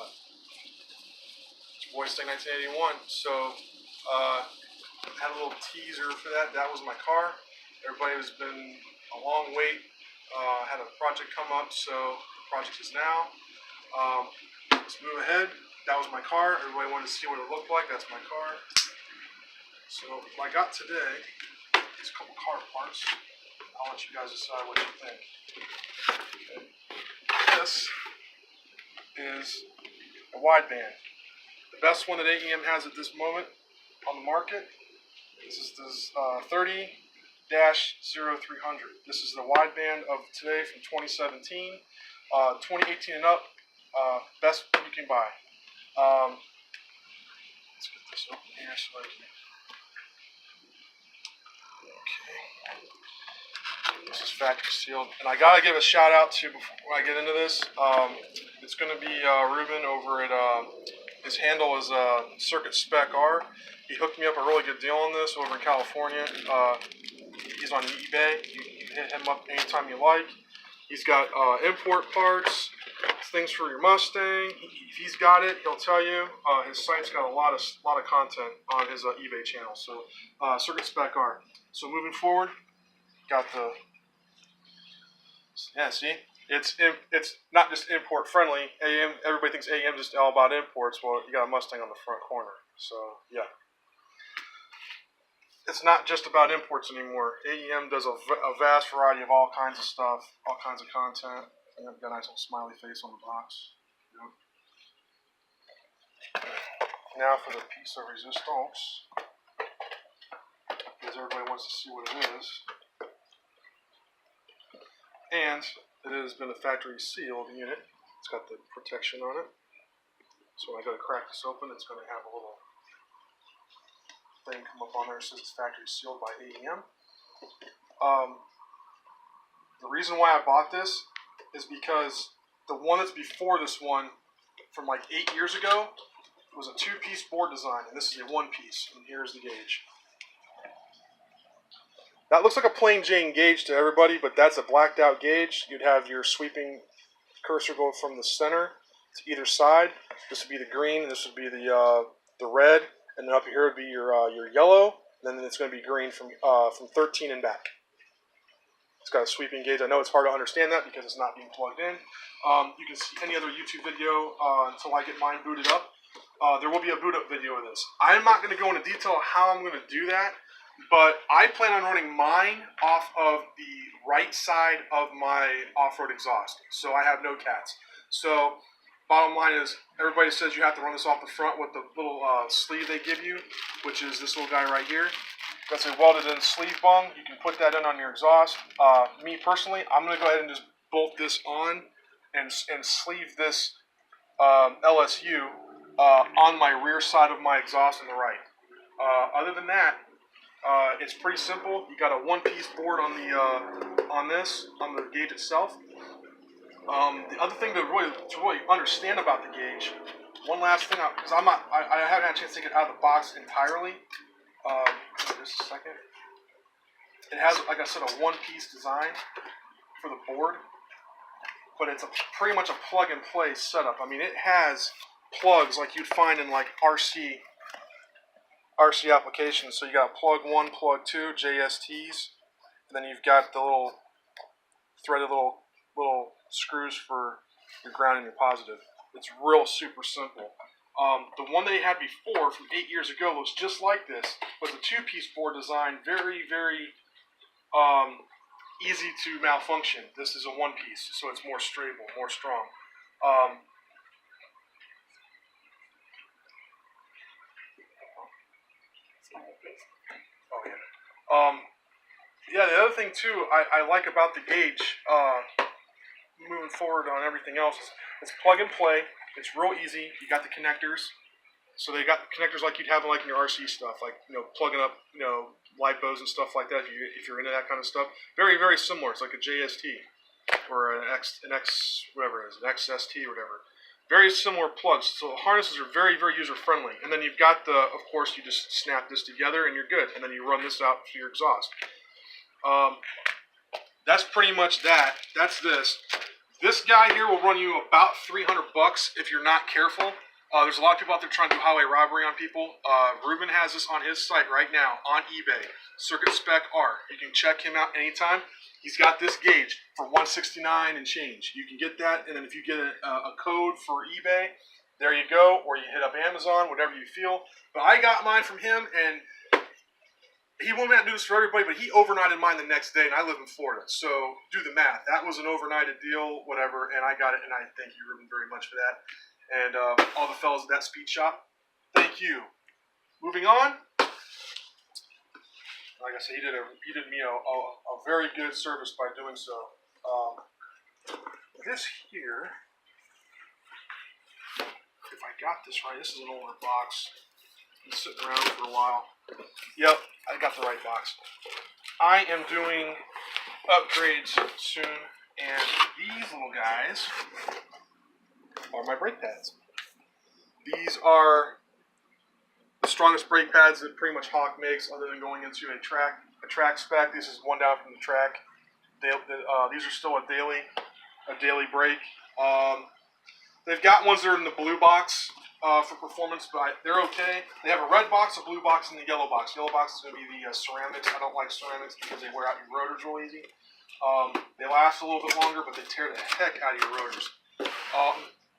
It's Boys Day 1981. So, had a little teaser for that. That was my car. Everybody has been a long wait. Had a project come up, so the project is now. Let's move ahead. That was my car. Everybody wanted to see what it looked like. That's my car. So what I got today is a couple car parts. I'll let you guys decide what you think. Okay. This is a wideband. The best one that AEM has at this moment on the market. This is this 30-0300. This is the wideband of today from 2017. 2018 and up, best you can buy. Let's get this open here so I can. Okay. This is factory sealed, and I gotta give a shout out to before I get into this. It's gonna be Ruben over at his handle is Circuitspecr. He hooked me up a really good deal on this over in California. He's on eBay. You hit him up anytime you like. He's got import parts, things for your Mustang. If he's got it, he'll tell you. His site's got a lot of content on his eBay channel. So Circuitspecr. So moving forward, got the see. It's not just import friendly. AEM, everybody thinks AEM is just all about imports. Well, you got a Mustang on the front corner. So yeah. It's not just about imports anymore. AEM does a vast variety of all kinds of stuff, all kinds of content. And I've got a nice little smiley face on the box. Yep. Now for the piece of resistance, because everybody wants to see what it is. And it has been a factory sealed unit. It's got the protection on it. So when I go to crack this open, it's going to have a little thing come up on there that says it's factory sealed by AEM. The reason why I bought this is because the one that's before this one, from like 8 years ago, was a two-piece board design, and this is a one-piece, and here's the gauge. That looks like a plain Jane gauge to everybody, but that's a blacked out gauge. You'd have your sweeping cursor go from the center to either side. This would be the green, and this would be the red. And then up here would be your yellow, and then it's going to be green from 13 and back. It's got a sweeping gauge. I know it's hard to understand that because it's not being plugged in. You can see any other YouTube video until I get mine booted up. There will be a boot up video of this. I'm not going to go into detail how I'm going to do that, but I plan on running mine off of the right side of my off-road exhaust. So I have no cats. So bottom line is, everybody says you have to run this off the front with the little sleeve they give you, which is this little guy right here. That's a welded-in sleeve bung. You can put that in on your exhaust. Me personally, I'm going to go ahead and just bolt this on and sleeve this LSU on my rear side of my exhaust on the right. Other than that, it's pretty simple. You got a one-piece board on the on the gauge itself. The other thing to really understand about the gauge, one last thing, because I haven't had a chance to take it out of the box entirely. Just a second. It has, like I said, a one-piece design for the board, but it's pretty much a plug-and-play setup. I mean, it has plugs like you'd find in like RC applications. So you got plug 1, plug 2, JSTs, and then you've got the little threaded little screws for your ground and your positive. It's real super simple. The one they had before from 8 years ago was just like this, was a two-piece board design, very, very easy to malfunction. This is a one-piece, so it's more stable, more strong. Yeah, the other thing too I like about the gauge, moving forward on everything else, is it's plug and play. It's real easy. You got the connectors, so they got the connectors like you'd have like in your RC stuff, like plugging up lipos and stuff like that. If you're into that kind of stuff, very very similar. It's like a JST or an X whatever it is, an XST or whatever. Very similar plugs. So the harnesses are very very user friendly. And then you've got of course you just snap this together and you're good. And then you run this out to your exhaust. That's pretty much that. That's this. This guy here will run you about 300 bucks if you're not careful. There's a lot of people out there trying to do highway robbery on people. Ruben has this on his site right now on eBay. Circuitspecr. You can check him out anytime. He's got this gauge for $169 and change. You can get that, and then if you get a code for eBay, there you go. Or you hit up Amazon, whatever you feel. But I got mine from him, and he won't do this for everybody, but he overnighted mine the next day, and I live in Florida. So do the math. That was an overnighted deal, whatever, and I got it, and I thank you, Ruben, very much for that. And all the fellas at that speed shop, thank you. Moving on. Like I said, he did me a very good service by doing so. This here, if I got this right, this is an older box. It's sitting around for a while. Yep, I got the right box. I am doing upgrades soon, and these little guys are my brake pads. These are the strongest brake pads that pretty much Hawk makes, other than going into a track spec. This is one down from the track. These are still a daily brake. They've got ones that are in the blue box for performance, but they're okay. They have a red box, a blue box, and the yellow box. Yellow box is going to be the ceramics. I don't like ceramics because they wear out your rotors real easy. They last a little bit longer, but they tear the heck out of your rotors.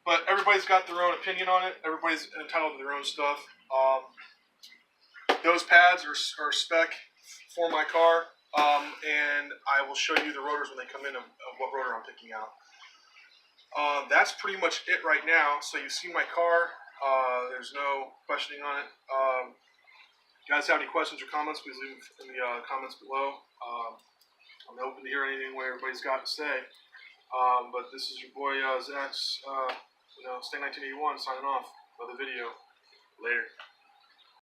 But everybody's got their own opinion on it. Everybody's entitled to their own stuff. Those pads are spec for my car, and I will show you the rotors when they come in of what rotor I'm picking out. That's pretty much it right now. So you see my car. There's no questioning on it. If you guys have any questions or comments, please leave them in the comments below. I'm open to hear anything what everybody's got to say. But this is your boy Zach's, Stay 1981 signing off. Another video. Later.